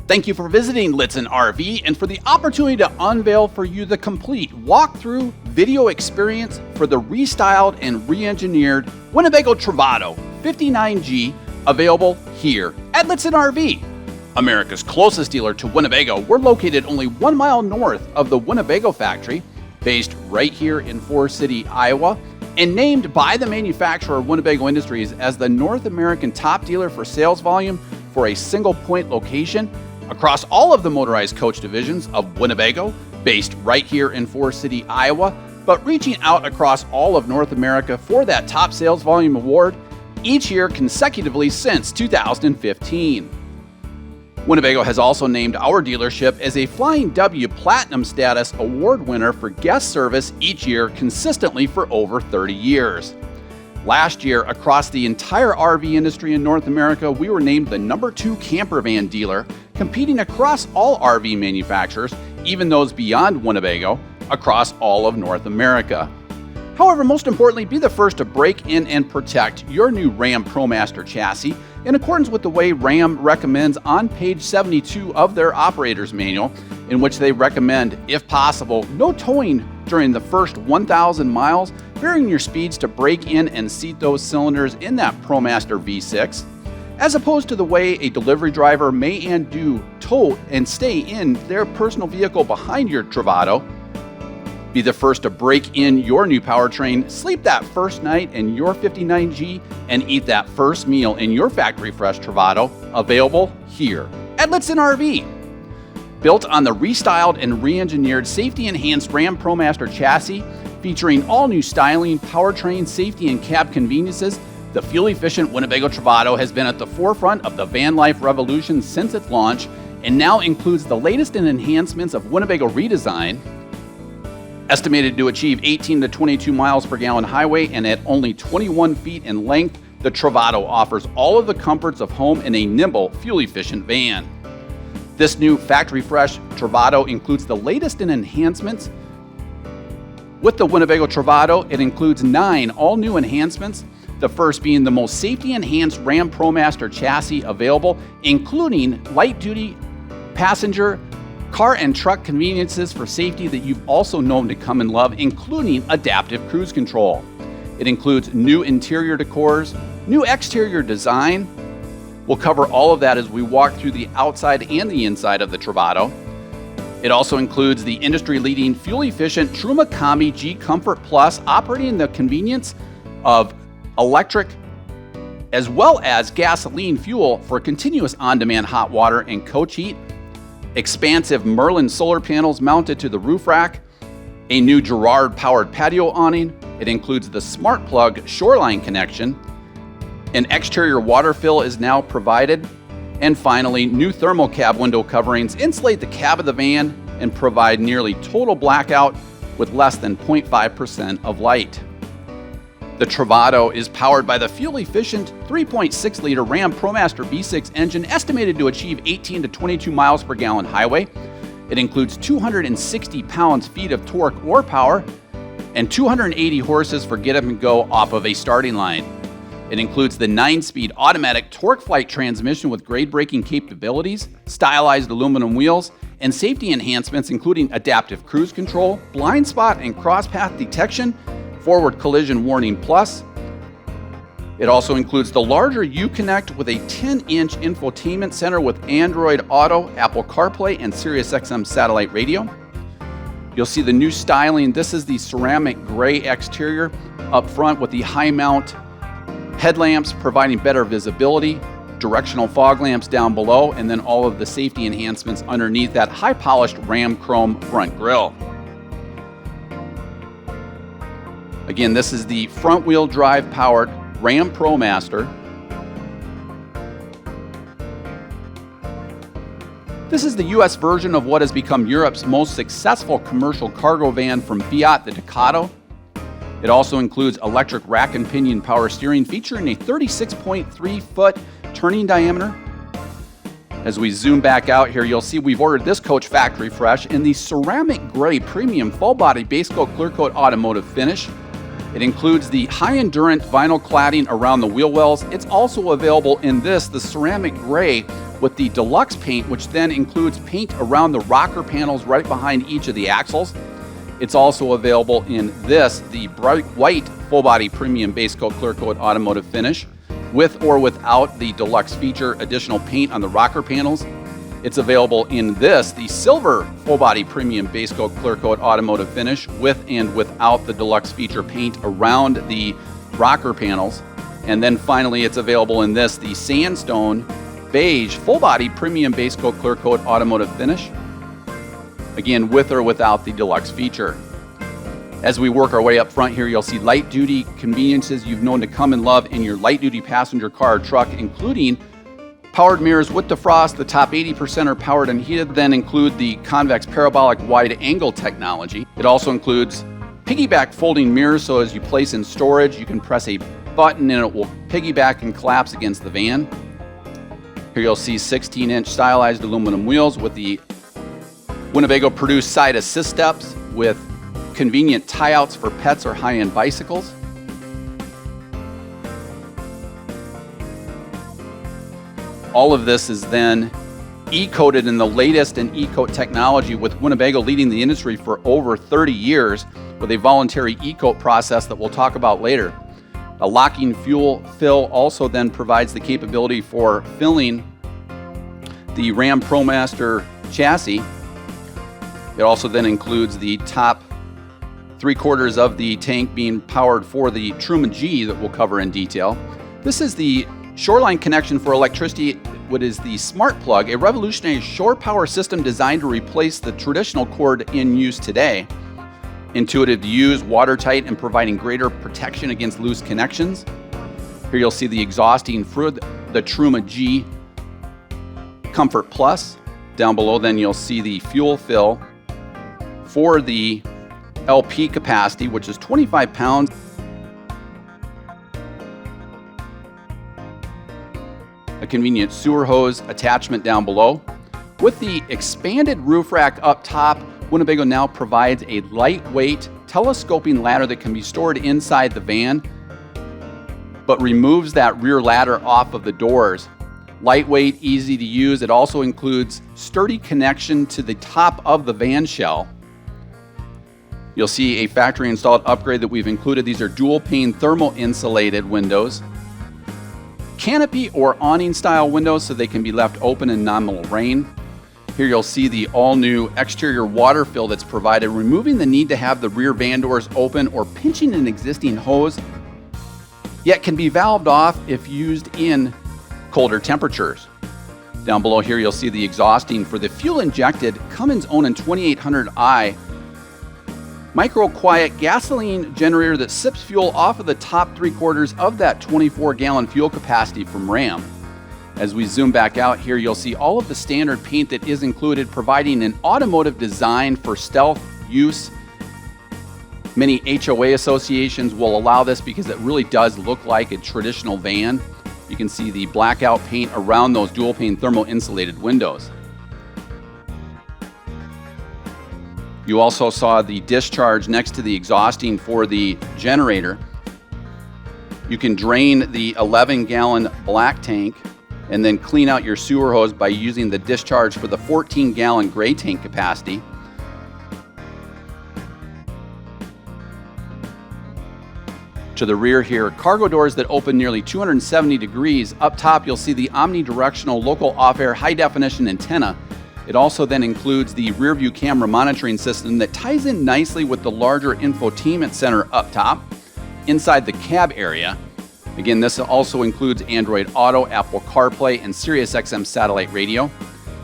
Thank you for visiting Lichtsinn RV and for the opportunity to unveil for you the complete walkthrough video experience for the restyled and re-engineered Winnebago Travato 59G, available here at Lichtsinn RV. America's closest dealer to Winnebago. We're located only 1 mile north of the Winnebago factory, based right here in Forest City, Iowa, and named by the manufacturer Winnebago Industries as the North American top dealer for sales volume for a single point location across all of the motorized coach divisions of Winnebago, based right here in Forest City, Iowa, but reaching out across all of North America for that top sales volume award each year consecutively since 2015. Winnebago has also named our dealership as a Flying W Platinum Status Award winner for guest service each year consistently for over 30 years. Last year, across the entire RV industry in North America, we were named the #2 camper van dealer, competing across all RV manufacturers, even those beyond Winnebago, across all of North America. However, most importantly, be the first to break in and protect your new RAM ProMaster chassis in accordance with the way RAM recommends on page 72 of their operator's manual, in which they recommend, if possible, no towing during the first 1,000 miles, varying your speeds to break in and seat those cylinders in that ProMaster V6, as opposed to the way a delivery driver may and do tow and stay in their personal vehicle behind your Travato. Be the first to break in your new powertrain, sleep that first night in your 59G, and eat that first meal in your factory fresh Travato, available here at Lichtsinn RV. Built on the restyled and re-engineered safety-enhanced RAM ProMaster chassis, featuring all new styling, powertrain, safety, and cab conveniences, the fuel-efficient Winnebago Travato has been at the forefront of the Vanlife revolution since its launch, and now includes the latest in enhancements of Winnebago redesign. Estimated to achieve 18 to 22 miles per gallon highway, and at only 21 feet in length, the Travato offers all of the comforts of home in a nimble, fuel-efficient van. This new factory-fresh Travato includes the latest in enhancements. With the Winnebago Travato, it includes 9 all-new enhancements, the first being the most safety-enhanced RAM ProMaster chassis available, including light-duty passenger, car and truck conveniences for safety that you've also known to come and love, including adaptive cruise control. It includes new interior decors, new exterior design. We'll cover all of that as we walk through the outside and the inside of the Travato. It also includes the industry-leading fuel-efficient Truma Combi G Comfort Plus, operating the convenience of electric as well as gasoline fuel for continuous on-demand hot water and coach heat. Expansive Merlin solar panels mounted to the roof rack, a new Girard-powered patio awning. It includes the Smart Plug Shoreline connection. An exterior water fill is now provided. And finally, new thermal cab window coverings insulate the cab of the van and provide nearly total blackout with less than 0.5% of light. The Travato is powered by the fuel-efficient 3.6-liter RAM ProMaster V6 engine, estimated to achieve 18 to 22 miles per gallon highway. It includes 260 pounds-feet of torque or power and 280 horses for get up and go off of a starting line. It includes the 9-speed automatic torque flight transmission with grade braking capabilities, stylized aluminum wheels, and safety enhancements including adaptive cruise control, blind spot and cross path detection, forward collision warning plus. It also includes the larger Uconnect with a 10-inch infotainment center with Android Auto, Apple CarPlay, and SiriusXM satellite radio. You'll see the new styling. This is the ceramic gray exterior up front with the high mount headlamps providing better visibility, directional fog lamps down below, and then all of the safety enhancements underneath that high polished Ram chrome front grille. Again, this is the front-wheel drive powered RAM ProMaster. This is the US version of what has become Europe's most successful commercial cargo van from Fiat, the Ducato. It also includes electric rack and pinion power steering, featuring a 36.3-foot turning diameter. As we zoom back out here, you'll see we've ordered this coach factory fresh in the ceramic gray premium full-body base coat clear coat automotive finish. It includes the high-endurance vinyl cladding around the wheel wells. It's also available in the ceramic gray with the deluxe paint, which then includes paint around the rocker panels right behind each of the axles. It's also available in this, the bright white full body premium base coat clear coat automotive finish, with or without the deluxe feature additional paint on the rocker panels. It's available in this, the silver full body premium base coat clear coat automotive finish, with and without the deluxe feature paint around the rocker panels. And then finally, it's available in this, the sandstone beige full body premium base coat clear coat automotive finish, again with or without the deluxe feature. As we work our way up front here, you'll see light duty conveniences you've known to come and love in your light duty passenger car or truck, including powered mirrors with defrost. The top 80% are powered and heated, then include the convex parabolic wide angle technology. It also includes piggyback folding mirrors, so as you place in storage, you can press a button and it will piggyback and collapse against the van. Here you'll see 16-inch stylized aluminum wheels with the Winnebago produced side assist steps with convenient tie-outs for pets or high-end bicycles. All of this is then e-coated in the latest in e-coat technology, with Winnebago leading the industry for over 30 years with a voluntary e-coat process that we'll talk about later. A locking fuel fill also then provides the capability for filling the RAM ProMaster chassis. It also then includes the top 3/4 of the tank being powered for the Truman G that we'll cover in detail. This is the shoreline connection for electricity, what is the Smart Plug, a revolutionary shore power system designed to replace the traditional cord in use today. Intuitive to use, watertight, and providing greater protection against loose connections. Here you'll see the exhausting for the Truman G Comfort Plus. Down below then you'll see the fuel fill for the LP capacity, which is 25 pounds. A convenient sewer hose attachment down below. With the expanded roof rack up top, Winnebago now provides a lightweight telescoping ladder that can be stored inside the van, but removes that rear ladder off of the doors. Lightweight, easy to use. It also includes sturdy connection to the top of the van shell. You'll see a factory installed upgrade that we've included. These are dual pane thermal insulated windows. Canopy or awning style windows so they can be left open in nominal rain. Here you'll see the all-new exterior water fill that's provided, removing the need to have the rear van doors open or pinching an existing hose, yet can be valved off if used in colder temperatures. Down below here you'll see the exhausting for the fuel-injected Cummins Onan 2800i micro-quiet gasoline generator that sips fuel off of the top 3/4 of that 24-gallon fuel capacity from RAM. As we zoom back out here, you'll see all of the standard paint that is included, providing an automotive design for stealth use. Many HOA associations will allow this because it really does look like a traditional van. You can see the blackout paint around those dual pane thermal insulated windows. You also saw the discharge next to the exhausting for the generator. You can drain the 11-gallon black tank and then clean out your sewer hose by using the discharge for the 14-gallon gray tank capacity. To the rear here, cargo doors that open nearly 270 degrees. Up top, you'll see the omnidirectional local off-air high-definition antenna. It also then includes the rear view camera monitoring system that ties in nicely with the larger infotainment center up top inside the cab area. Again, this also includes Android Auto, Apple CarPlay, and Sirius XM satellite radio.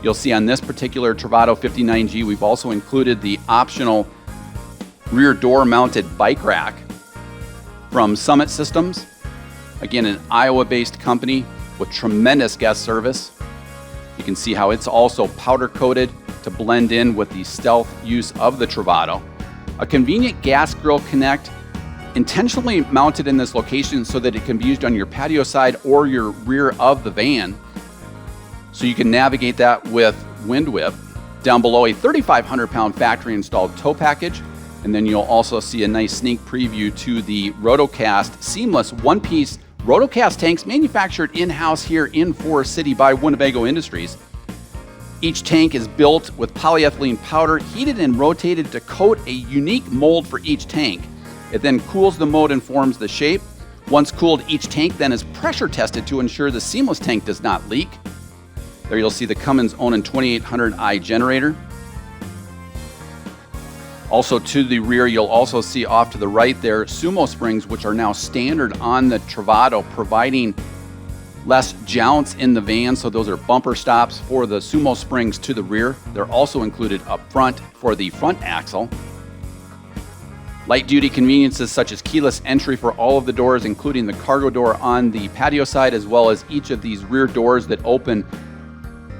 You'll see on this particular Travato 59G, we've also included the optional rear door mounted bike rack from Summit Systems. Again, an Iowa-based company with tremendous guest service. You can see how it's also powder coated to blend in with the stealth use of the Travato. A convenient gas grill connect intentionally mounted in this location so that it can be used on your patio side or your rear of the van, so you can navigate that with Wind Whip. Down below, a 3,500-pound factory installed tow package, and then you'll also see a nice sneak preview to the Rotocast seamless one-piece Rotocast tanks manufactured in-house here in Forest City by Winnebago Industries. Each tank is built with polyethylene powder, heated and rotated to coat a unique mold for each tank. It then cools the mold and forms the shape. Once cooled, each tank then is pressure tested to ensure the seamless tank does not leak. There you'll see the Cummins Onan 2800i generator. Also to the rear, you'll also see off to the right there sumo springs, which are now standard on the Travato, providing less jounce in the van. So those are bumper stops for the sumo springs to the rear. They're also included up front for the front axle. Light duty conveniences such as keyless entry for all of the doors, including the cargo door on the patio side, as well as each of these rear doors that open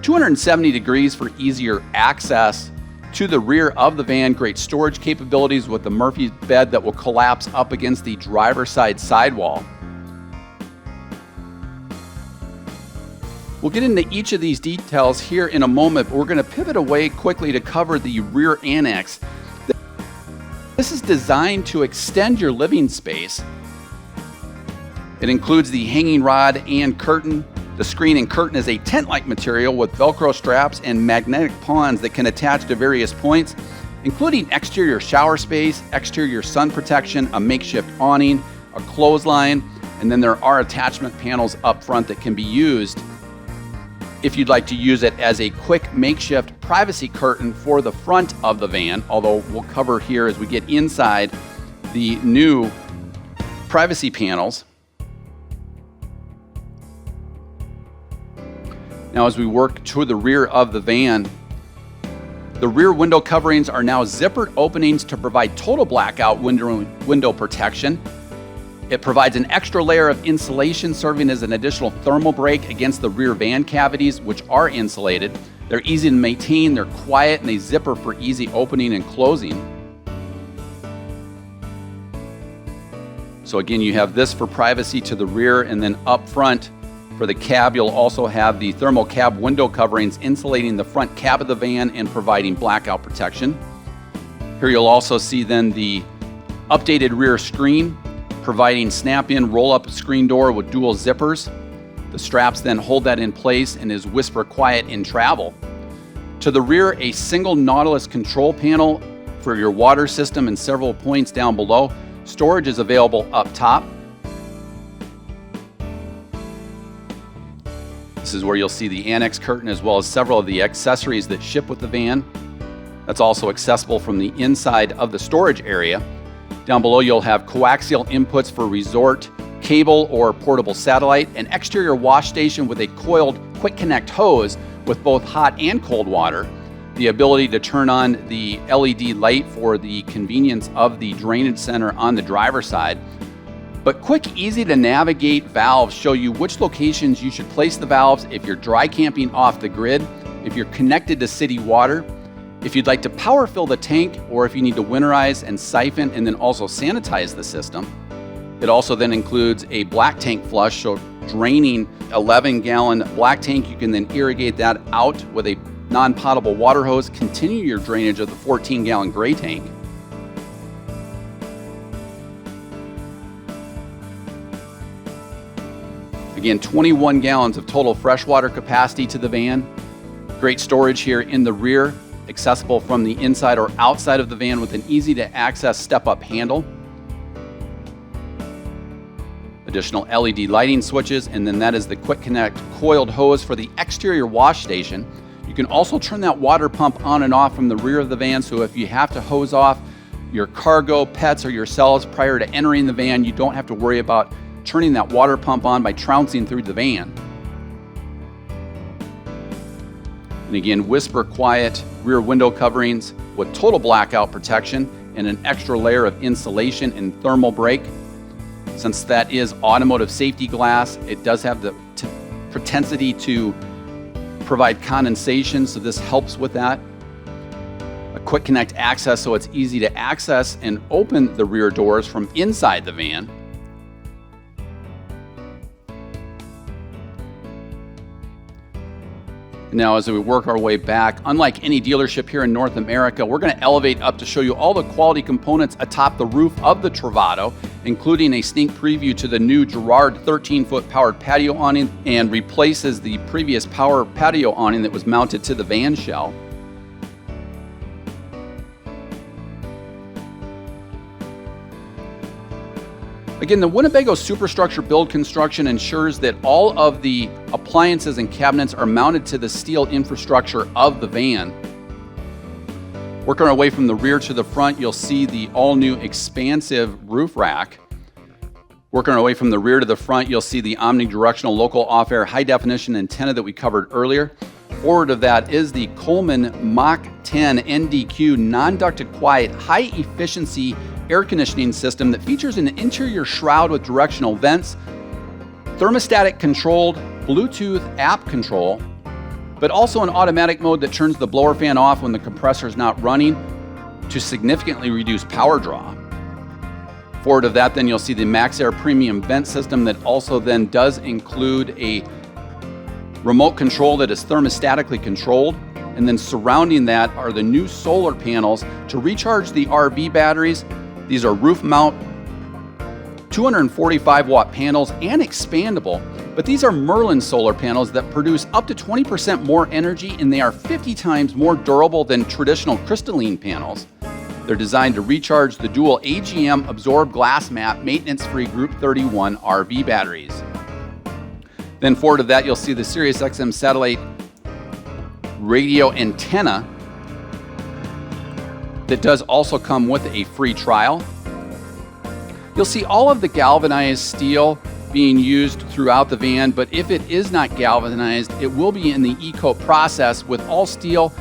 270 degrees for easier access to the rear of the van. Great storage capabilities with the Murphy bed that will collapse up against the driver's side sidewall. We'll get into each of these details here in a moment, but we're going to pivot away quickly to cover the rear annex. This is designed to extend your living space. It includes the hanging rod and curtain. The screen and curtain is a tent-like material with Velcro straps and magnetic pawns that can attach to various points, including exterior shower space, exterior sun protection, a makeshift awning, a clothesline, and then there are attachment panels up front that can be used if you'd like to use it as a quick makeshift privacy curtain for the front of the van, although we'll cover here as we get inside the new privacy panels. Now as we work to the rear of the van, the rear window coverings are now zippered openings to provide total blackout window protection. It provides an extra layer of insulation, serving as an additional thermal break against the rear van cavities, which are insulated. They're easy to maintain, they're quiet, and they zipper for easy opening and closing. So again, you have this for privacy to the rear, and then up front for the cab, you'll also have the thermal cab window coverings insulating the front cab of the van and providing blackout protection. Here you'll also see then the updated rear screen, providing snap-in roll-up screen door with dual zippers. The straps then hold that in place and is whisper quiet in travel. To the rear, a single Nautilus control panel for your water system and several points down below. Storage is available up top. This is where you'll see the annex curtain as well as several of the accessories that ship with the van. That's also accessible from the inside of the storage area. Down below, you'll have coaxial inputs for resort, cable, or portable satellite, an exterior wash station with a coiled quick connect hose with both hot and cold water, the ability to turn on the LED light for the convenience of the drainage center on the driver's side. But quick, easy to navigate valves show you which locations you should place the valves if you're dry camping off the grid, if you're connected to city water, if you'd like to power fill the tank, or if you need to winterize and siphon and then also sanitize the system. It also then includes a black tank flush, so draining 11-gallon black tank, you can then irrigate that out with a non-potable water hose, continue your drainage of the 14-gallon gray tank. Again, 21 gallons of total freshwater capacity to the van. Great storage here in the rear, accessible from the inside or outside of the van with an easy to access step-up handle. Additional LED lighting switches, and then that is the quick connect coiled hose for the exterior wash station. You can also turn that water pump on and off from the rear of the van, so if you have to hose off your cargo, pets, or yourselves prior to entering the van, you don't have to worry about turning that water pump on by trouncing through the van. And again, whisper quiet rear window coverings with total blackout protection and an extra layer of insulation and thermal break. Since that is automotive safety glass, it does have the propensity to provide condensation, so this helps with that. A quick connect access, so it's easy to access and open the rear doors from inside the van. Now, as we work our way back, unlike any dealership here in North America, we're going to elevate up to show you all the quality components atop the roof of the Travato. including a sneak preview to the new Girard 13-foot powered patio awning, and replaces the previous power patio awning that was mounted to the van shell. Again, the Winnebago superstructure build construction ensures that all of the appliances and cabinets are mounted to the steel infrastructure of the van. Working our way from the rear to the front, you'll see the all-new expansive roof rack. Working our way from the rear to the front, you'll see the omnidirectional local off-air high-definition antenna that we covered earlier. Forward of that is the Coleman Mach 10 NDQ non-ducted quiet high-efficiency air conditioning system that features an interior shroud with directional vents, thermostatic controlled Bluetooth app control, but also an automatic mode that turns the blower fan off when the compressor is not running to significantly reduce power draw. Forward of that, then you'll see the MaxxAir premium vent system that also then does include a remote control that is thermostatically controlled. And then surrounding that are the new solar panels to recharge the RV batteries. These are roof mount 245 watt panels and expandable, but these are Merlin solar panels that produce up to 20% more energy, and they are 50 times more durable than traditional crystalline panels. They're designed to recharge the dual AGM absorbed glass mat maintenance-free Group 31 RV batteries. Then forward of that, you'll see the SiriusXM satellite radio antenna that does also come with a free trial. You'll see all of the galvanized steel being used throughout the van, but if it is not galvanized, it will be in the e-coat process, with all steel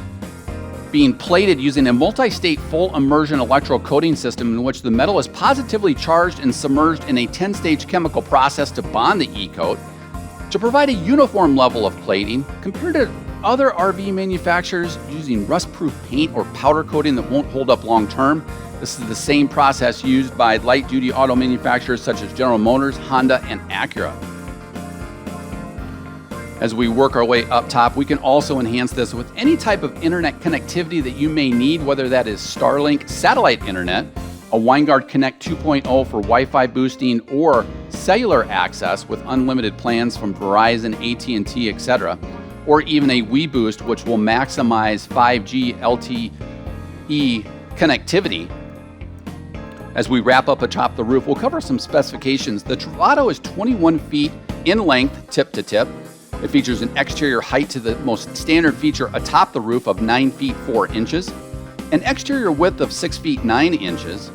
being plated using a multi-state full immersion electrocoating system in which the metal is positively charged and submerged in a 10-stage chemical process to bond the e-coat to provide a uniform level of plating compared to other RV manufacturers using rust-proof paint or powder coating that won't hold up long term. This is the same process used by light-duty auto manufacturers such as General Motors, Honda, and Acura. As we work our way up top, we can also enhance this with any type of internet connectivity that you may need, whether that is Starlink satellite internet, a Winegard Connect 2.0 for Wi-Fi boosting, or cellular access with unlimited plans from Verizon, AT&T, etc., or even a WeBoost, which will maximize 5G LTE connectivity. As we wrap up atop the roof, we'll cover some specifications. The Travato is 21 feet in length, tip to tip. It features an exterior height to the most standard feature atop the roof of 9 feet 4 inches, an exterior width of 6 feet 9 inches.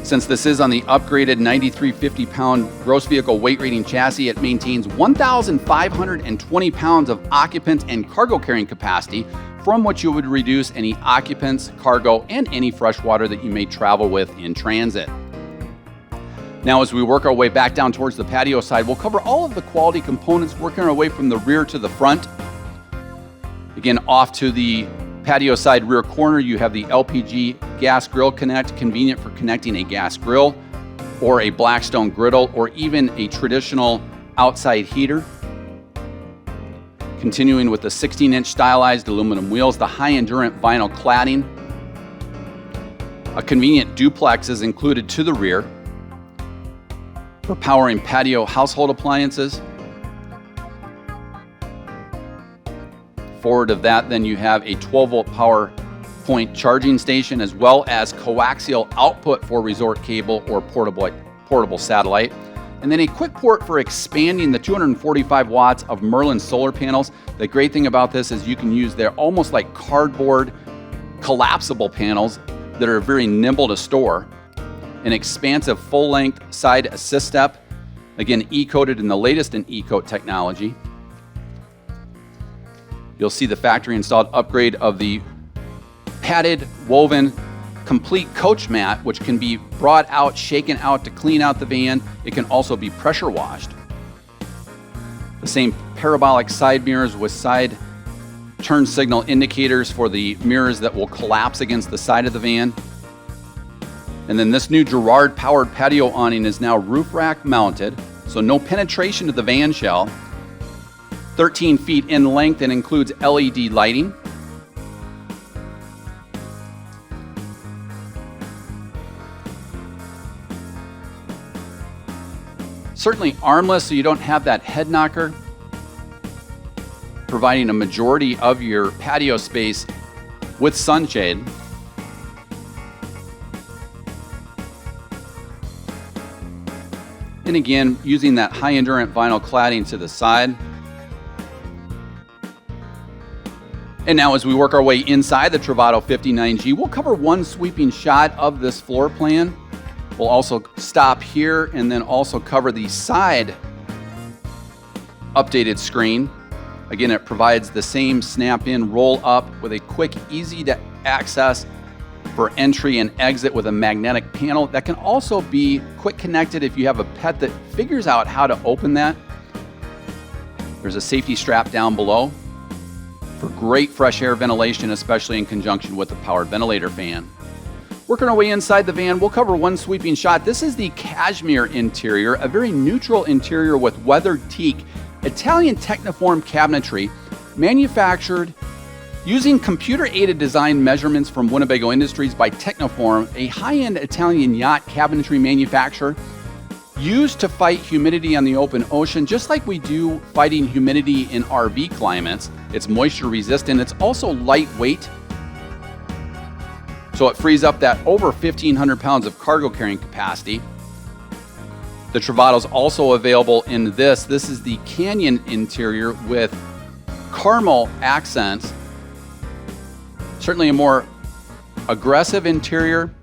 Since this is on the upgraded 9,350 pound gross vehicle weight rating chassis, it maintains 1,520 pounds of occupant and cargo carrying capacity, from which you would reduce any occupants, cargo, and any fresh water that you may travel with in transit. Now, as we work our way back down towards the patio side, we'll cover all of the quality components, working our way from the rear to the front. Again, off to the patio side rear corner, you have the LPG gas grill connect, convenient for connecting a gas grill or a Blackstone griddle or even a traditional outside heater. Continuing with the 16-inch stylized aluminum wheels, the high-endurance vinyl cladding. A convenient duplex is included to the rear for powering patio household appliances. Forward of that, then you have a 12-volt power point charging station, as well as coaxial output for resort cable or portable satellite. And then a quick port for expanding the 245 watts of Merlin solar panels. The great thing about this is you can use they're almost like cardboard collapsible panels that are very nimble to store. An expansive full-length side assist step, again e-coated in the latest in e-coat technology. You'll see the factory installed upgrade of the padded woven complete coach mat, which can be brought out, shaken out to clean out the van. It can also be pressure washed. The same parabolic side mirrors with side turn signal indicators for the mirrors that will collapse against the side of the van. And then this new Girard powered patio awning is now roof rack mounted, so no penetration to the van shell. 13 feet in length and includes LED lighting. Certainly armless, so you don't have that head knocker, providing a majority of your patio space with sunshade. And again, using that high endurance vinyl cladding to the side. And now as we work our way inside the Travato 59G, we'll cover one sweeping shot of this floor plan. We'll also stop here and then also cover the side updated screen. Again, it provides the same snap-in roll up with a quick, easy to access for entry and exit with a magnetic panel that can also be quick connected if you have a pet that figures out how to open that. There's a safety strap down below for great fresh air ventilation, especially in conjunction with the powered ventilator fan. Working our way inside the van, we'll cover one sweeping shot. This is the cashmere interior, a very neutral interior with weathered teak, Italian Techniform cabinetry, manufactured using computer-aided design measurements from Winnebago Industries by Techniform, a high-end Italian yacht cabinetry manufacturer used to fight humidity on the open ocean, just like we do fighting humidity in RV climates. It's moisture resistant. It's also lightweight, so it frees up that over 1,500 pounds of cargo carrying capacity. The Travato is also available in this. This is the Canyon interior with caramel accents. Certainly a more aggressive interior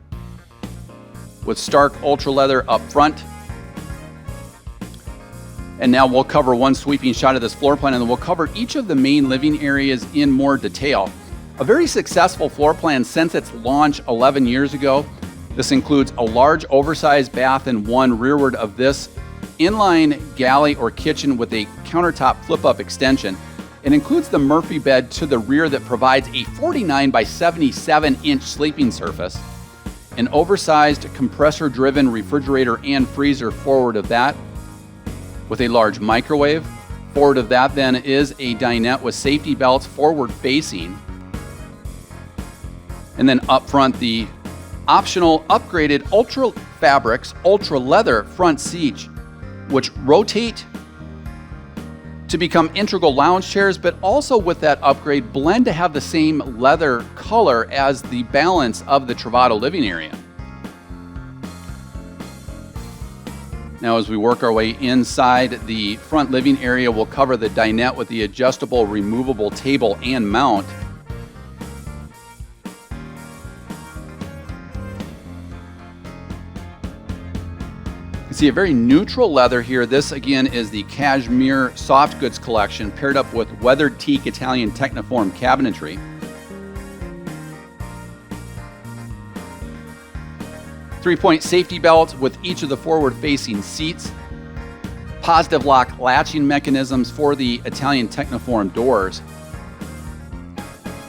with stark ultra leather up front. And now we'll cover one sweeping shot of this floor plan, and then we'll cover each of the main living areas in more detail. A very successful floor plan since its launch 11 years ago. This includes a large oversized bath and one rearward of this inline galley or kitchen with a countertop flip-up extension. It includes the Murphy bed to the rear that provides a 49 by 77 inch sleeping surface, an oversized compressor-driven refrigerator and freezer forward of that, with a large microwave. Forward of that then is a dinette with safety belts forward facing. And then up front, the optional upgraded ultra fabrics, ultra leather front seats, which rotate to become integral lounge chairs, but also with that upgrade blend to have the same leather color as the balance of the Travato living area. Now as we work our way inside the front living area, we'll cover the dinette with the adjustable removable table and mount. See a very neutral leather here. This again is the cashmere soft goods collection paired up with weathered teak Italian Techniform cabinetry. 3-point safety belt with each of the forward facing seats. Positive lock latching mechanisms for the Italian Techniform doors.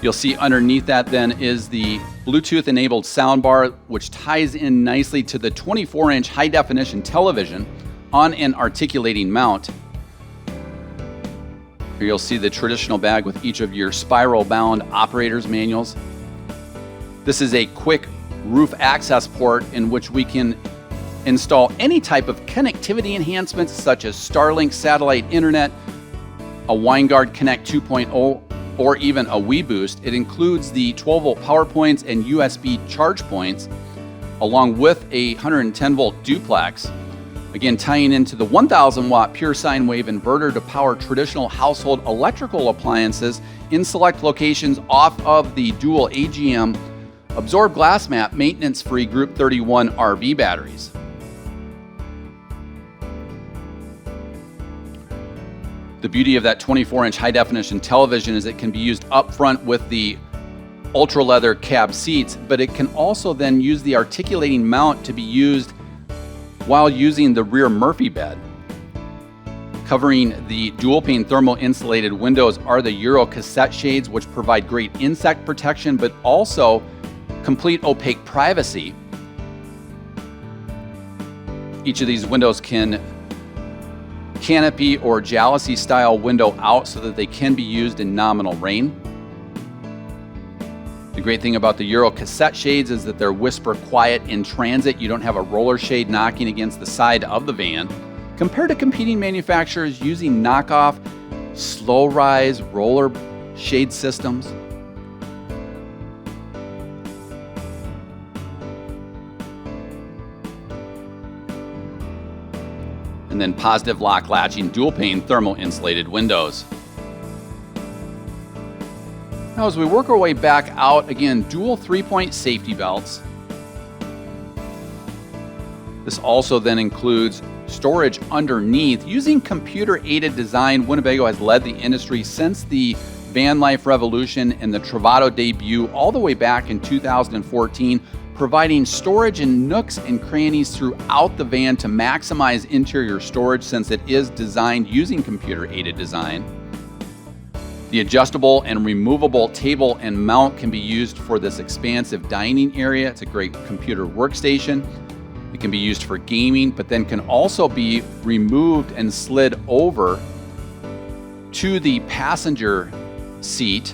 You'll see underneath that then is the Bluetooth enabled soundbar, which ties in nicely to the 24-inch high definition television on an articulating mount. Here you'll see the traditional bag with each of your spiral bound operator's manuals. This is a quick roof access port in which we can install any type of connectivity enhancements such as Starlink satellite internet, a WineGuard Connect 2.0, or even a WeBoost. It includes the 12-volt power points and USB charge points, along with a 110-volt duplex. Again, tying into the 1,000-watt pure sine wave inverter to power traditional household electrical appliances in select locations off of the dual AGM absorbed glass mat maintenance-free Group 31 RV batteries. The beauty of that 24-inch high-definition television is it can be used up front with the ultra leather cab seats, but it can also then use the articulating mount to be used while using the rear Murphy bed. Covering the dual-pane thermal insulated windows are the Euro cassette shades, which provide great insect protection, but also complete opaque privacy. Each of these windows can canopy or jalousie style window out so that they can be used in nominal rain. The great thing about the Euro cassette shades is that they're whisper quiet in transit. You don't have a roller shade knocking against the side of the van. compared to competing manufacturers using knockoff slow rise roller shade systems. And then positive lock latching dual pane thermal insulated windows. Now as we work our way back out, again, dual 3-point safety belts. This also then includes storage underneath. Using computer-aided design, Winnebago has led the industry since the Vanlife revolution and the Travato debut all the way back in 2014, providing storage in nooks and crannies throughout the van to maximize interior storage since it is designed using computer-aided design. The adjustable and removable table and mount can be used for this expansive dining area. It's a great computer workstation. It can be used for gaming, but then can also be removed and slid over to the passenger seat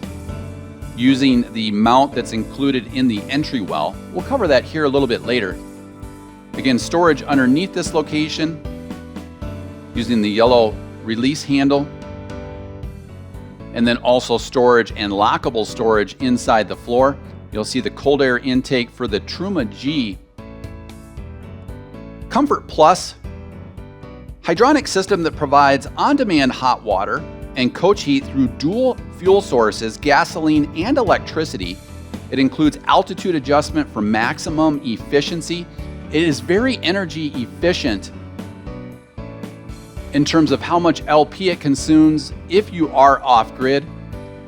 using the mount that's included in the entry well. We'll cover that here a little bit later. Again, storage underneath this location using the yellow release handle, and then also storage and lockable storage inside the floor. You'll see the cold air intake for the Truma G. Comfort Plus, hydronic system that provides on-demand hot water and coach heat through dual fuel sources, gasoline and electricity. It includes altitude adjustment for maximum efficiency. It is very energy efficient in terms of how much LP it consumes if you are off-grid,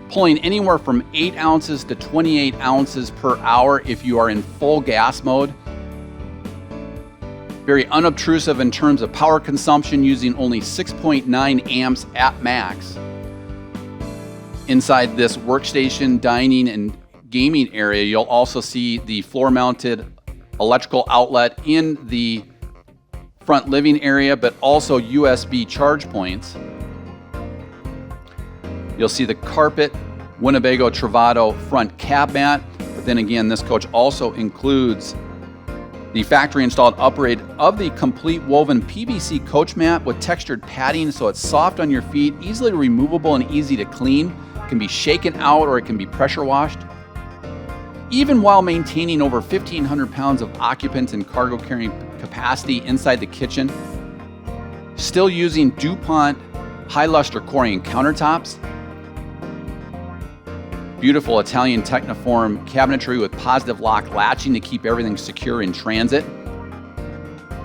pulling anywhere from 8 ounces to 28 ounces per hour if you are in full gas mode. Very unobtrusive in terms of power consumption, using only 6.9 amps at max. Inside this workstation, dining, and gaming area, you'll also see the floor-mounted electrical outlet in the front living area, but also USB charge points. You'll see the carpet Winnebago Travato front cab mat, but then again, this coach also includes the factory installed upgrade of the complete woven PVC coach mat with textured padding, so it's soft on your feet, easily removable and easy to clean. It can be shaken out or it can be pressure washed. Even while maintaining over 1,500 pounds of occupants and cargo carrying capacity inside the kitchen, still using DuPont high luster Corian countertops. Beautiful Italian Techniform cabinetry with positive lock latching to keep everything secure in transit.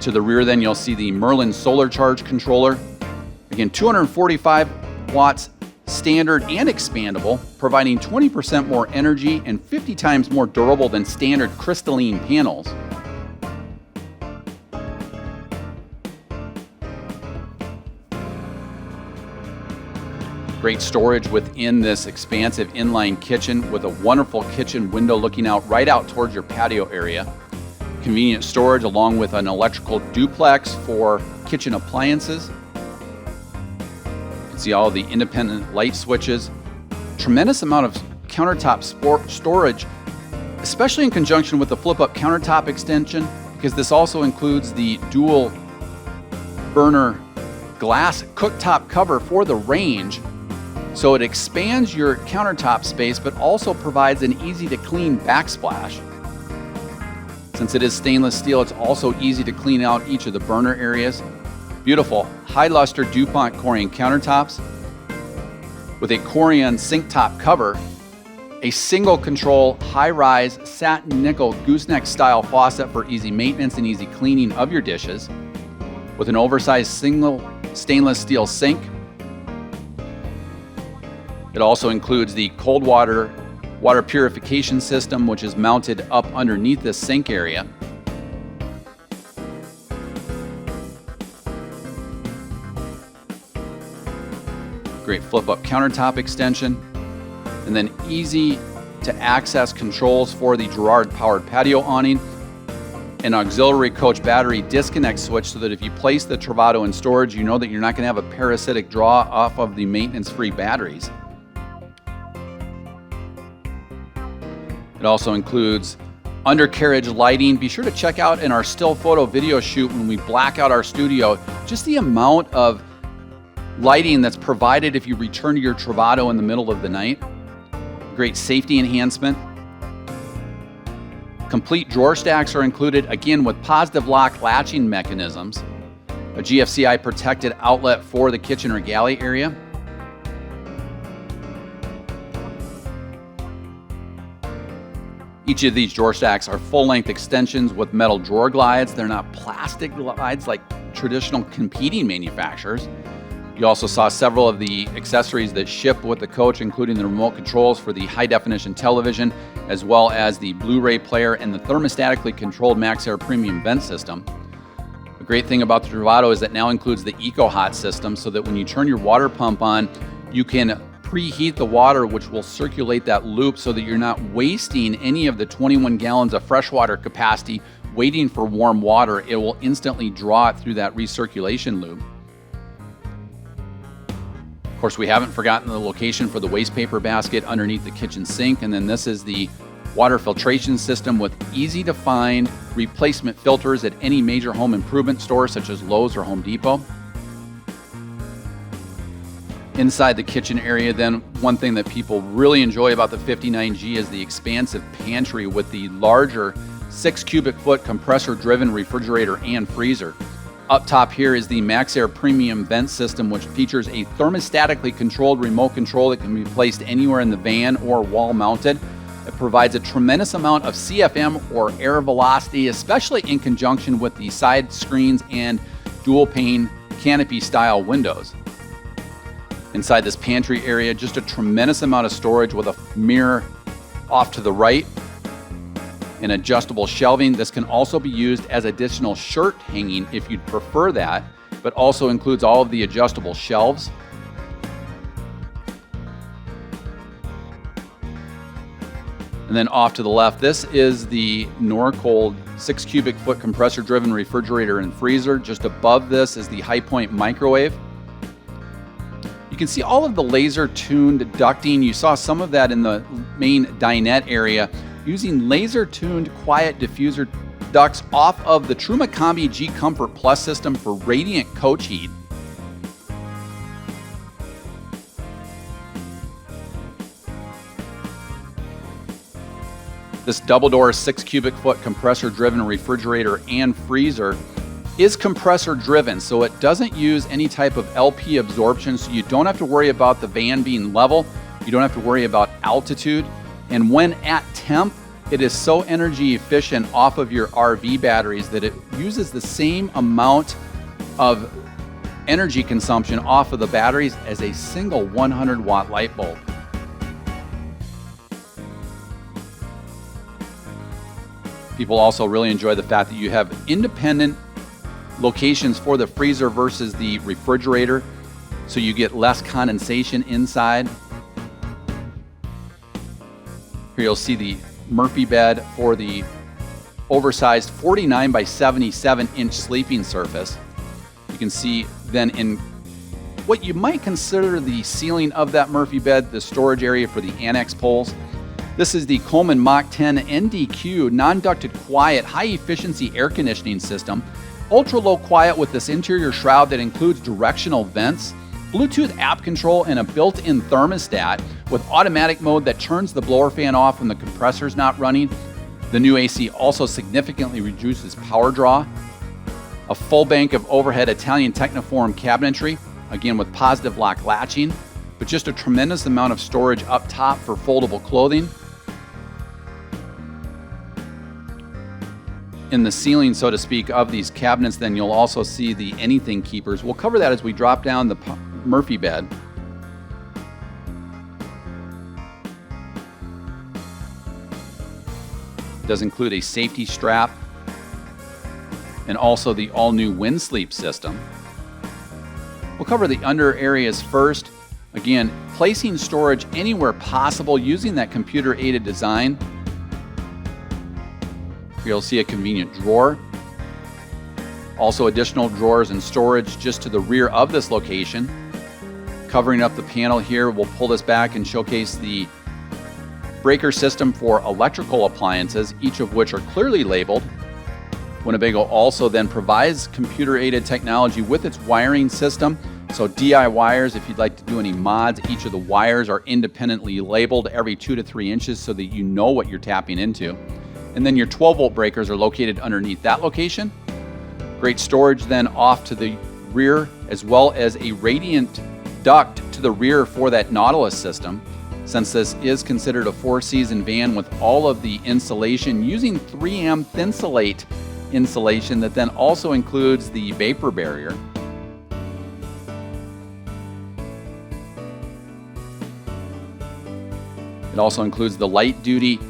To the rear then you'll see the Merlin solar charge controller. Again, 245 watts standard and expandable, providing 20% more energy and 50 times more durable than standard crystalline panels. Great storage within this expansive inline kitchen with a wonderful kitchen window looking out right out towards your patio area. Convenient storage along with an electrical duplex for kitchen appliances. You can see all the independent light switches. Tremendous amount of countertop storage, especially in conjunction with the flip-up countertop extension, because this also includes the dual burner glass cooktop cover for the range. So it expands your countertop space, but also provides an easy to clean backsplash. Since it is stainless steel, it's also easy to clean out each of the burner areas. Beautiful high luster DuPont Corian countertops with a Corian sink top cover, a single control high rise satin nickel gooseneck style faucet for easy maintenance and easy cleaning of your dishes, with an oversized single stainless steel sink. It also includes the cold water purification system, which is mounted up underneath this sink area. Great flip-up countertop extension, and then easy to access controls for the Girard powered patio awning, an auxiliary coach battery disconnect switch so that if you place the Travato in storage, you know that you're not going to have a parasitic draw off of the maintenance-free batteries. It also includes Undercarriage lighting. Be sure to check out in our still photo video shoot when we black out our studio, just the amount of lighting that's provided if you return to your Travato in the middle of the night. Great safety enhancement. Complete drawer stacks are included, again with positive lock latching mechanisms. A GFCI protected outlet for the kitchen or galley area. Each of these drawer stacks are full-length extensions with metal drawer glides. They're not plastic glides like traditional competing manufacturers. You also saw several of the accessories that ship with the coach, including the remote controls for the high-definition television, as well as the Blu-ray player and the thermostatically controlled MaxxAir premium vent system. The great thing about the Travato is that now includes the EcoHot system, so that when you turn your water pump on, you can preheat the water, which will circulate that loop so that you're not wasting any of the 21 gallons of freshwater capacity waiting for warm water. It will instantly draw it through that recirculation loop. Of course, we haven't forgotten the location for the waste paper basket underneath the kitchen sink. And then this is the water filtration system with easy to find replacement filters at any major home improvement store such as Lowe's or Home Depot. Inside the kitchen area, then, one thing that people really enjoy about the 59G is the expansive pantry with the larger 6 cubic foot compressor driven refrigerator and freezer. Up top here is the MaxxAir premium vent system, which features a thermostatically controlled remote control that can be placed anywhere in the van or wall mounted. It provides a tremendous amount of CFM or air velocity, especially in conjunction with the side screens and dual pane canopy style windows. Inside this pantry area, just a tremendous amount of storage with a mirror off to the right and adjustable shelving. This can also be used as additional shirt hanging if you'd prefer that, but also includes all of the adjustable shelves. And then off to the left, this is the Norcold 6 cubic foot compressor driven refrigerator and freezer. Just above this is the High Point microwave. You can see all of the laser tuned ducting. You saw some of that in the main dinette area, using laser tuned quiet diffuser ducts off of the Truma Combi G Comfort Plus system for radiant coach heat. This double door 6 cubic foot compressor driven refrigerator and freezer is compressor driven, so it doesn't use any type of LP absorption, so you don't have to worry about the van being level. You don't have to worry about altitude. And when at temp, it is so energy efficient off of your RV batteries that it uses the same amount of energy consumption off of the batteries as a single 100 watt light bulb. People also really enjoy the fact that you have independent locations for the freezer versus the refrigerator, so you get less condensation inside. Here you'll see the Murphy bed for the oversized 49 by 77 inch sleeping surface. You can see then in what you might consider the ceiling of that Murphy bed, the storage area for the annex poles. This is the Coleman Mach 10 NDQ non-ducted quiet high efficiency air conditioning system. Ultra low quiet with this interior shroud that includes directional vents, Bluetooth app control, and a built-in thermostat with automatic mode that turns the blower fan off when the compressor's not running. The new AC also significantly reduces power draw. A full bank of overhead Italian Techniform cabinetry, again with positive lock latching, but just a tremendous amount of storage up top for foldable clothing. In the ceiling, so to speak, of these cabinets, then you'll also see the anything keepers. We'll cover that as we drop down the Murphy bed. It does include a safety strap and also the all-new WindSleep system. We'll cover the under areas first. Again, placing storage anywhere possible using that computer-aided design. You'll see a convenient drawer. Also additional drawers and storage just to the rear of this location. Covering up the panel here, we'll pull this back and showcase the breaker system for electrical appliances, each of which are clearly labeled. Winnebago also then provides computer-aided technology with its wiring system. So DIYers, if you'd like to do any mods, each of the wires are independently labeled every 2 to 3 inches so that you know what you're tapping into. And then your 12-volt breakers are located underneath that location. Great storage then off to the rear, as well as a radiant duct to the rear for that Nautilus system, since this is considered a 4-season van with all of the insulation using 3M Thinsulate insulation that then also includes the vapor barrier. It also includes the light-duty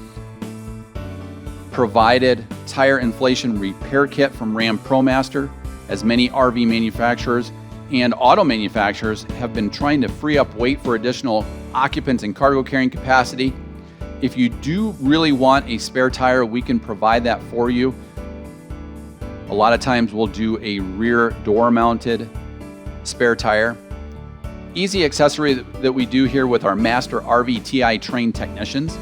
provided tire inflation repair kit from RAM ProMaster, as many RV manufacturers and auto manufacturers have been trying to free up weight for additional occupants and cargo carrying capacity. If you do really want a spare tire, we can provide that for you. A lot of times we'll do a rear door mounted spare tire. Easy accessory that we do here with our Master RV TI trained technicians.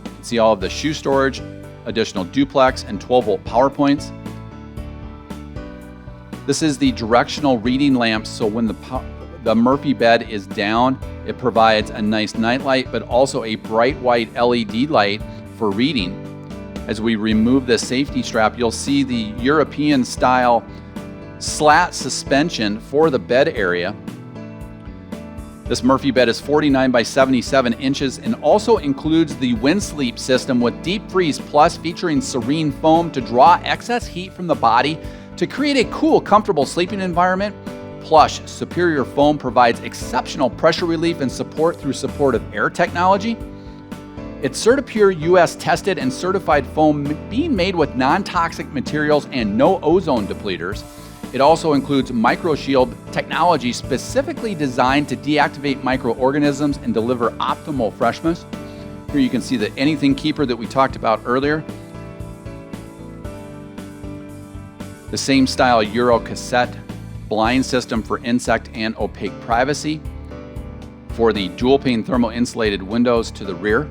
You can see all of the shoe storage, additional duplex and 12-volt power points. This is the directional reading lamp, so when the Murphy bed is down, it provides a nice night light, but also a bright white LED light for reading. As we remove the safety strap, you'll see the European style slat suspension for the bed area. This Murphy bed is 49 by 77 inches and also includes the WindSleep system with Deep Freeze Plus, featuring serene foam to draw excess heat from the body to create a cool, comfortable sleeping environment. Plush superior foam provides exceptional pressure relief and support through supportive air technology. It's CertiPure US tested and certified foam, being made with non-toxic materials and no ozone depleters. It also includes MicroShield technology specifically designed to deactivate microorganisms and deliver optimal freshness. Here you can see the anything keeper that we talked about earlier. The same style Euro cassette blind system for insect and opaque privacy. For the dual pane thermal insulated windows to the rear.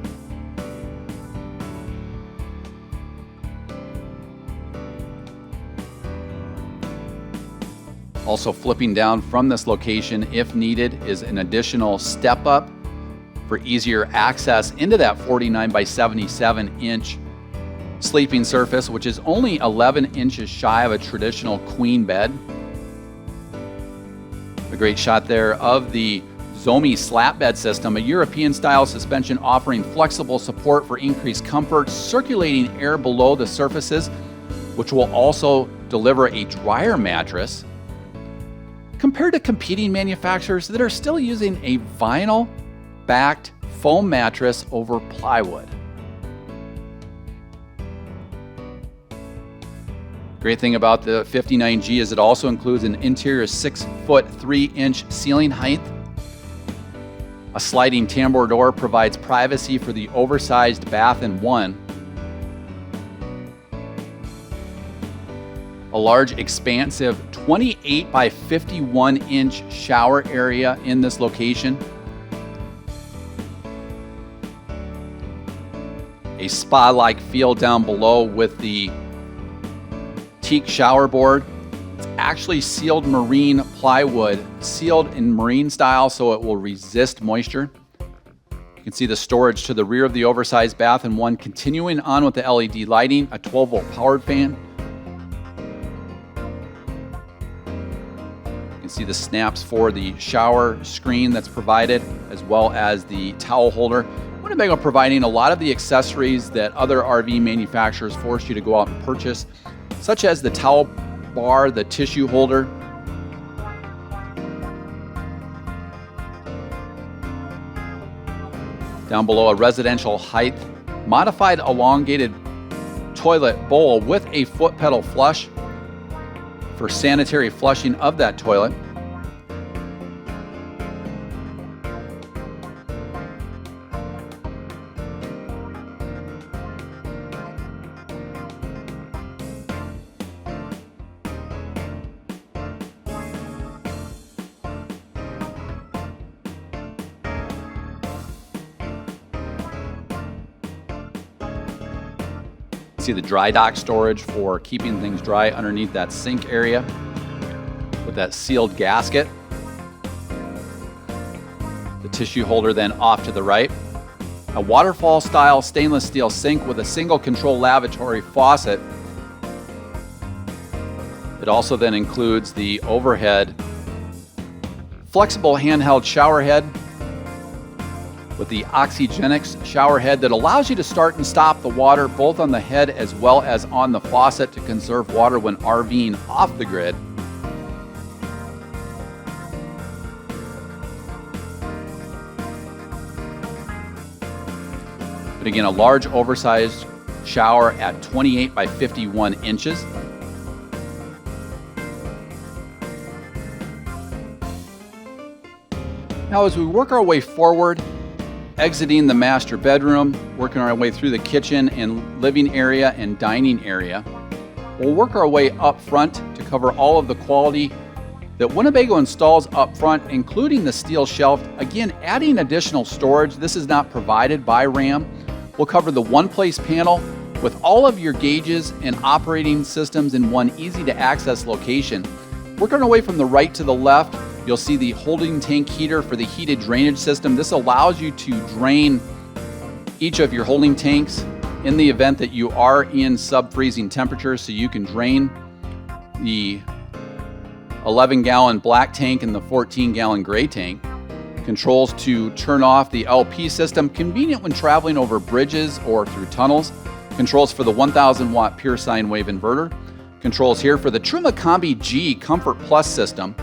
Also flipping down from this location, if needed, is an additional step up for easier access into that 49 by 77 inch sleeping surface, which is only 11 inches shy of a traditional queen bed. A great shot there of the Zomi slat bed system, a European style suspension offering flexible support for increased comfort, circulating air below the surfaces, which will also deliver a drier mattress, compared to competing manufacturers that are still using a vinyl-backed foam mattress over plywood. Great thing about the 59G is it also includes an interior 6-foot 3-inch ceiling height. A sliding tambour door provides privacy for the oversized bath and one. A large, expansive 28 by 51 inch shower area in this location. A spa-like feel down below with the teak shower board. It's actually sealed marine plywood, sealed in marine style so it will resist moisture. You can see the storage to the rear of the oversized bath and one, continuing on with the LED lighting, a 12-volt powered fan. See the snaps for the shower screen that's provided, as well as the towel holder. Winnebago providing a lot of the accessories that other RV manufacturers force you to go out and purchase, such as the towel bar, the tissue holder. Down below, a residential height modified elongated toilet bowl with a foot pedal flush for sanitary flushing of that toilet. See the dry dock storage for keeping things dry underneath that sink area with that sealed gasket. The tissue holder then off to the right. A waterfall style stainless steel sink with a single control lavatory faucet. It also then includes the overhead flexible handheld shower head with the Oxygenics shower head that allows you to start and stop the water both on the head as well as on the faucet to conserve water when RVing off the grid. But again, a large oversized shower at 28 by 51 inches. Now as we work our way forward, exiting the master bedroom, working our way through the kitchen and living area and dining area, we'll work our way up front to cover all of the quality that Winnebago installs up front, including the steel shelf. Again, adding additional storage. This is not provided by RAM. We'll cover the one-place panel with all of your gauges and operating systems in one easy-to-access location. Working our way from the right to the left, you'll see the holding tank heater for the heated drainage system. This allows you to drain each of your holding tanks in the event that you are in sub-freezing temperatures, so you can drain the 11-gallon black tank and the 14-gallon gray tank. Controls to turn off the LP system, convenient when traveling over bridges or through tunnels. Controls for the 1,000-watt pure sine wave inverter. Controls here for the Truma Combi G Comfort Plus system.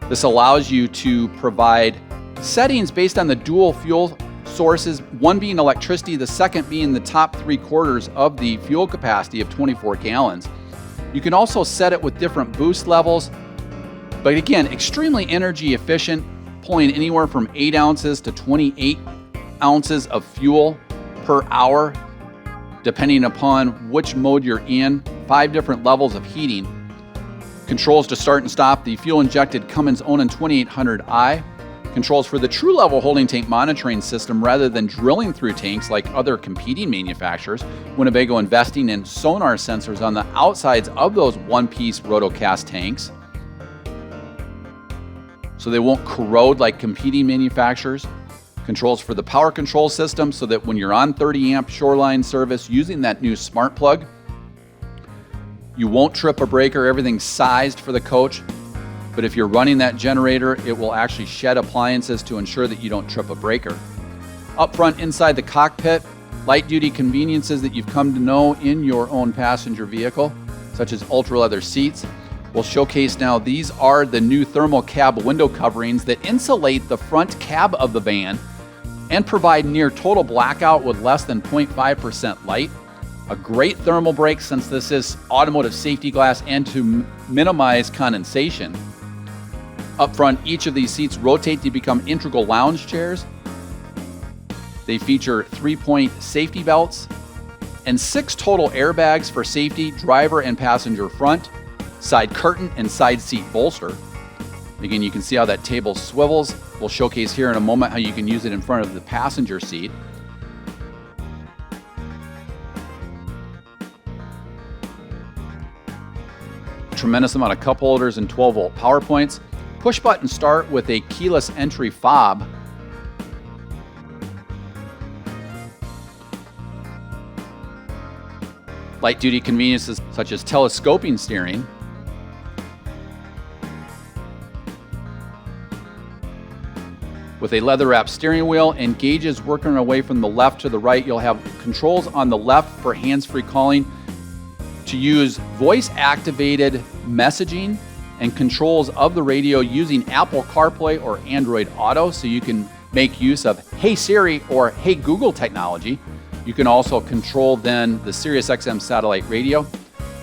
This allows you to provide settings based on the dual fuel sources, one being electricity, the second being the top 3/4 of the fuel capacity of 24 gallons. You can also set it with different boost levels, but again, extremely energy efficient, pulling anywhere from 8 ounces to 28 ounces of fuel per hour, depending upon which mode you're in. 5 different levels of heating. Controls to start and stop the fuel-injected Cummins Onan 2800i. Controls for the true level holding tank monitoring system rather than drilling through tanks like other competing manufacturers. Winnebago investing in sonar sensors on the outsides of those one-piece rotocast tanks, so they won't corrode like competing manufacturers. Controls for the power control system so that when you're on 30 amp shoreline service using that new smart plug, you won't trip a breaker. Everything's sized for the coach, but if you're running that generator, it will actually shed appliances to ensure that you don't trip a breaker. Up front inside the cockpit, light duty conveniences that you've come to know in your own passenger vehicle, such as ultra leather seats. We'll showcase now, these are the new thermal cab window coverings that insulate the front cab of the van and provide near total blackout with less than 0.5% light. A great thermal break since this is automotive safety glass and to minimize condensation. Up front, each of these seats rotate to become integral lounge chairs. They feature 3-point safety belts and 6 total airbags for safety, driver and passenger front, side curtain and side seat bolster. Again, you can see how that table swivels. We'll showcase here in a moment how you can use it in front of the passenger seat. Tremendous amount of cup holders and 12-volt power points. Push button start with a keyless entry fob. Light duty conveniences such as telescoping steering. With a leather-wrapped steering wheel and gauges working away from the left to the right, you'll have controls on the left for hands-free calling to use voice-activated messaging and controls of the radio using Apple CarPlay or Android Auto, so you can make use of Hey Siri or Hey Google technology. You can also control then the SiriusXM satellite radio.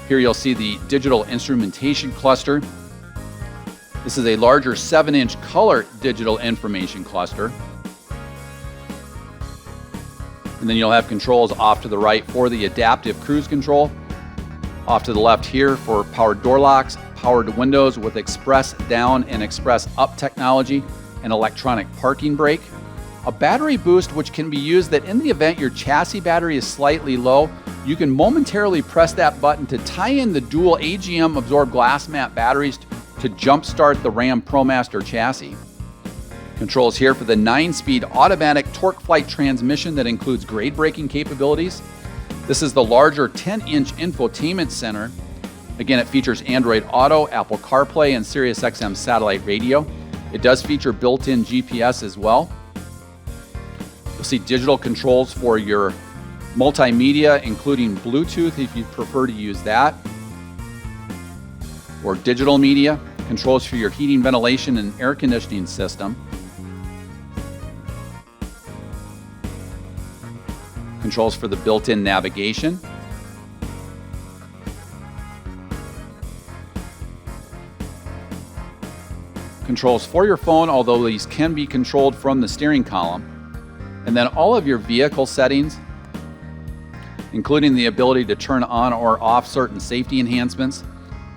Here you'll see the digital instrumentation cluster. This is a larger 7-inch color digital information cluster. And then you'll have controls off to the right for the adaptive cruise control. Off to the left here for powered door locks, powered windows with express down and express up technology, and electronic parking brake. A battery boost which can be used that in the event your chassis battery is slightly low, you can momentarily press that button to tie in the dual AGM absorbed glass mat batteries to jumpstart the RAM ProMaster chassis. Controls here for the 9-speed automatic torque flight transmission that includes grade braking capabilities. This is the larger 10-inch infotainment center. Again, it features Android Auto, Apple CarPlay, and Sirius XM satellite radio. It does feature built-in GPS as well. You'll see digital controls for your multimedia, including Bluetooth if you prefer to use that, or digital media, controls for your heating, ventilation, and air conditioning system. Controls for the built-in navigation. Controls for your phone, although these can be controlled from the steering column. And then all of your vehicle settings, including the ability to turn on or off certain safety enhancements.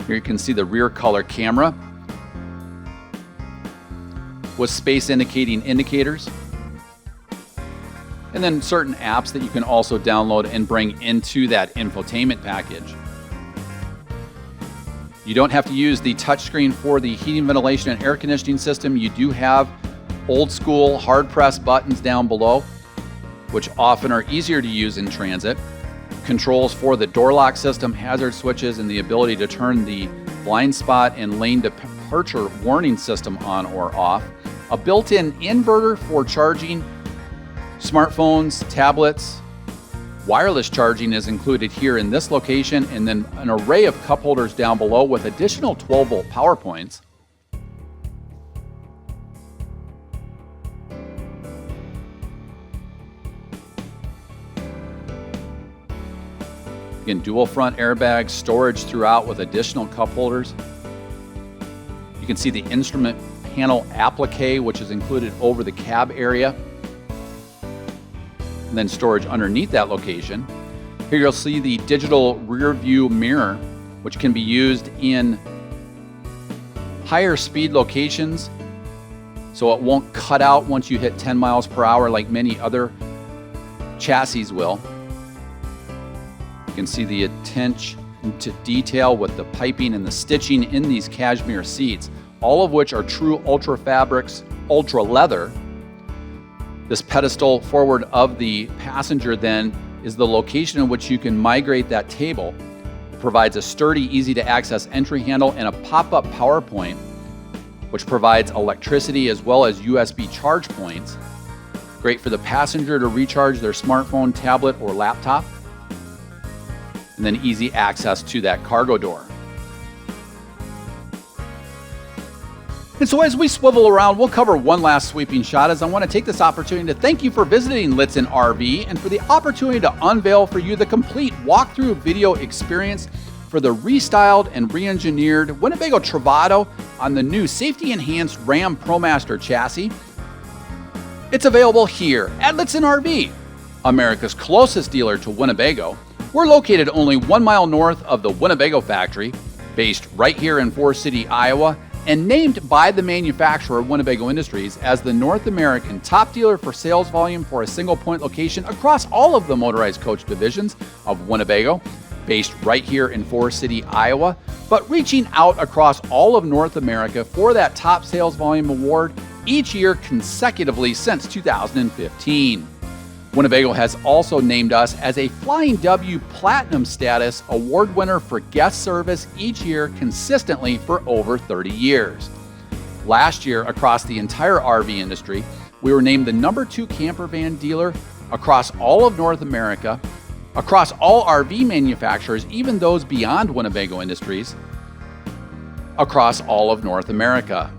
Here you can see the rear color camera with space indicating indicators. And then certain apps that you can also download and bring into that infotainment package. You don't have to use the touchscreen for the heating, ventilation, and air conditioning system. You do have old school hard press buttons down below, which often are easier to use in transit. Controls for the door lock system, hazard switches, and the ability to turn the blind spot and lane departure warning system on or off. A built-in inverter for charging smartphones, tablets. Wireless charging is included here in this location, and then an array of cup holders down below with additional 12-volt power points. Again, dual front airbags, storage throughout with additional cup holders. You can see the instrument panel applique, which is included over the cab area. And then storage underneath that location. Here you'll see the digital rear view mirror, which can be used in higher speed locations, so it won't cut out once you hit 10 miles per hour like many other chassis will. You can see the attention to detail with the piping and the stitching in these cashmere seats, all of which are true Ultra Fabrics, Ultra Leather. This pedestal forward of the passenger then is the location in which you can migrate that table. It provides a sturdy, easy to access entry handle and a pop-up power point, which provides electricity as well as USB charge points. Great for the passenger to recharge their smartphone, tablet, or laptop. And then easy access to that cargo door. And so as we swivel around, we'll cover one last sweeping shot, as I want to take this opportunity to thank you for visiting Lichtsinn RV and for the opportunity to unveil for you the complete walkthrough video experience for the restyled and re-engineered Winnebago Travato on the new safety-enhanced RAM ProMaster chassis. It's available here at Lichtsinn RV, America's closest dealer to Winnebago. We're located only 1 mile north of the Winnebago factory, based right here in Forest City, Iowa, and named by the manufacturer, Winnebago Industries, as the North American top dealer for sales volume for a single point location across all of the motorized coach divisions of Winnebago, based right here in Forest City, Iowa, but reaching out across all of North America for that top sales volume award each year consecutively since 2015. Winnebago has also named us as a Flying W Platinum status award winner for guest service each year consistently for over 30 years. Last year, across the entire RV industry, we were named the #2 camper van dealer across all of North America, across all RV manufacturers, even those beyond Winnebago Industries, across all of North America.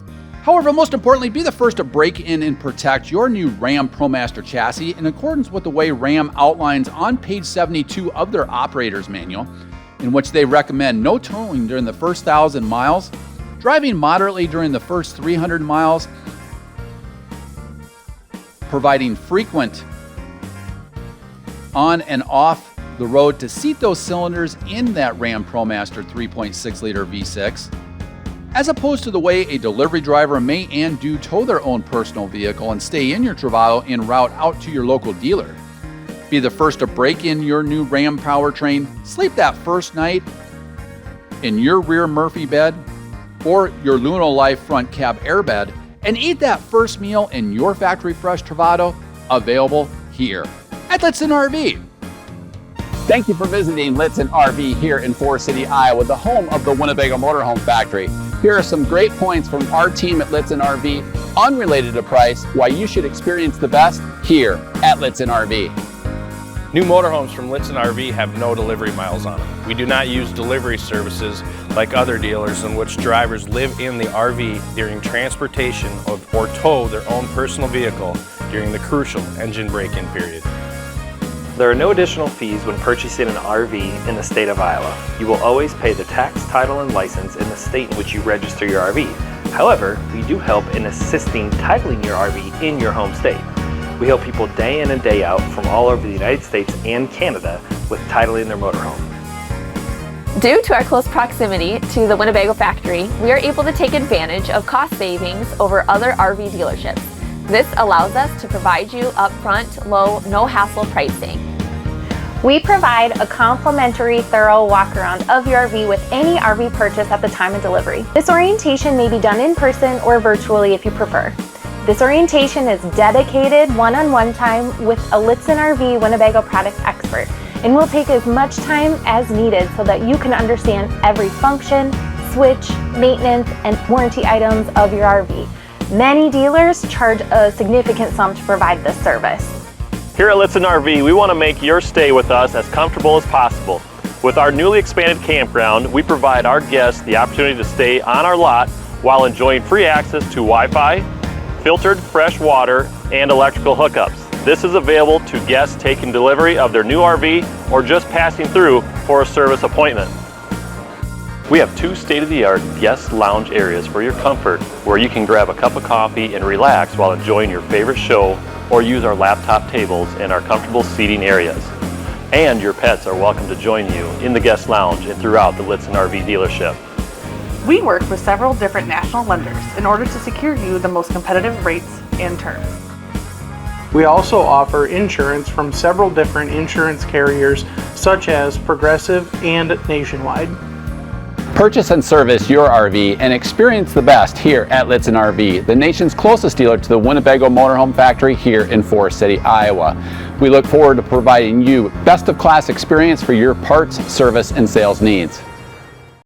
However, most importantly, be the first to break in and protect your new RAM ProMaster chassis in accordance with the way RAM outlines on page 72 of their operator's manual, in which they recommend no towing during the first 1,000 miles, driving moderately during the first 300 miles, providing frequent on and off the road to seat those cylinders in that RAM ProMaster 3.6 liter V6, as opposed to the way a delivery driver may and do tow their own personal vehicle and stay in your Travato en route out to your local dealer. Be the first to break in your new RAM powertrain, sleep that first night in your rear Murphy bed or your Life front cab airbed, and eat that first meal in your factory fresh Travato, available here at Lichtsinn RV. Thank you for visiting Lichtsinn RV here in Forest City, Iowa, the home of the Winnebago Motorhome Factory. Here are some great points from our team at Lichtsinn RV, unrelated to price, why you should experience the best here at Lichtsinn RV. New motorhomes from Lichtsinn RV have no delivery miles on them. We do not use delivery services like other dealers in which drivers live in the RV during transportation or tow their own personal vehicle during the crucial engine break-in period. There are no additional fees when purchasing an RV in the state of Iowa. You will always pay the tax, title, and license in the state in which you register your RV. However, we do help in assisting titling your RV in your home state. We help people day in and day out from all over the United States and Canada with titling their motorhome. Due to our close proximity to the Winnebago factory, we are able to take advantage of cost savings over other RV dealerships. This allows us to provide you upfront, low, no-hassle pricing. We provide a complimentary thorough walk-around of your RV with any RV purchase at the time of delivery. This orientation may be done in person or virtually if you prefer. This orientation is dedicated one-on-one time with a Lichtsinn RV Winnebago product expert and will take as much time as needed so that you can understand every function, switch, maintenance, and warranty items of your RV. Many dealers charge a significant sum to provide this service. Here at Lichtsinn RV, we want to make your stay with us as comfortable as possible. With our newly expanded campground, we provide our guests the opportunity to stay on our lot while enjoying free access to Wi-Fi, filtered fresh water, and electrical hookups. This is available to guests taking delivery of their new RV or just passing through for a service appointment. We have 2 state-of-the-art guest lounge areas for your comfort where you can grab a cup of coffee and relax while enjoying your favorite show or use our laptop tables in our comfortable seating areas. And your pets are welcome to join you in the guest lounge and throughout the Lichtsinn RV dealership. We work with several different national lenders in order to secure you the most competitive rates and terms. We also offer insurance from several different insurance carriers such as Progressive and Nationwide. Purchase and service your RV and experience the best here at Lichtsinn RV, the nation's closest dealer to the Winnebago Motorhome Factory here in Forest City, Iowa. We look forward to providing you best of class experience for your parts, service, and sales needs.